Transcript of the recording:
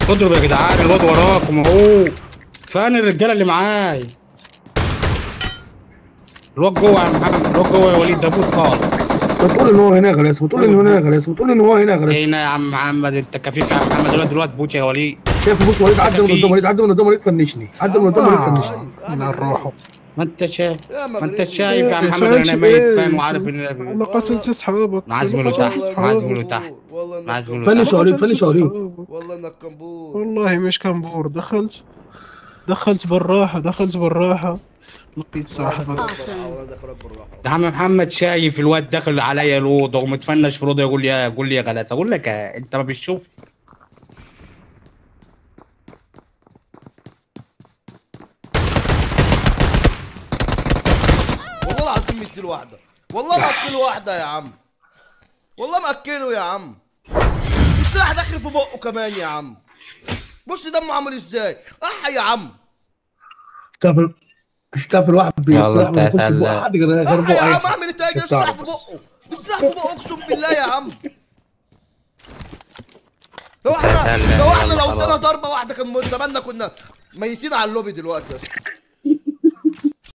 اضرب يا جدعان، الواد وراكم اهو. فين الرجاله اللي معاي؟ الواد جوه يا محمد، الواد جوه يا وليد، ده بوت خالص. ما تقول ان هو هنا يا غلاسه، ما تقول ان هو هنا يا بوت. غلاسه، ما تقول ان هو هنا يا غلاسه. هنا يا عم محمد، انت كفيف يا عم محمد، الواد بوت يا وليد. شايف بص وليد، انت عدى من قدام كفيف. وليد، عدى من قدام وليد، فنشني، يا عدى من عم قدام وليد، اعمل ايه فنشني. طيب؟ من اعمل الروح. ايه؟ ما انت شايف. يا ما انت مغربني. شايف يا عم محمد انا فانش ميت فين ايه؟ وعارف انا قتلت ان اصحابك، معاه انا زميله قتلت تحت، معاه والله انك اصحابك. زميله تحت، كمبور، والله انك معاه زميله انا فنش تحت. يا وليد، قتلت فنش يا وليد. اصحابك. والله انك كمبور. والله مش كمبور، دخلت بالراحة، دخلت بالراحة، لقيت والله صاحبك. دخلك بالراحه، Awesome. والله دخلك بالراحه. يا عم محمد شايف الواد داخل عليا الاوضه ومتفنش في الاوضه، يقول لي يا غلاسه، اقول لك انت ما بتشوف. والله العظيم مديله واحده، والله مأكله واحده يا عم، والله مأكله يا عم. السلاح داخل في بقه كمان يا عم. بص دمه عامل ازاي. اح يا عم. شاف الواحد يلا بالسلاح انت ما بيخش بقى هتهلا. حد غير اح يا بقه اي عم، حد. اعمل ايه تاني؟ عشان السلاح تعرف في بس. بقه، السلاح في بقه، اقسم بالله يا عم. لو انت احنا هتهلا لو احنا يلا لو ادانا خلاص. ضربه واحده كان زماننا كنا ميتين على اللوبي دلوقتي يا اسطى.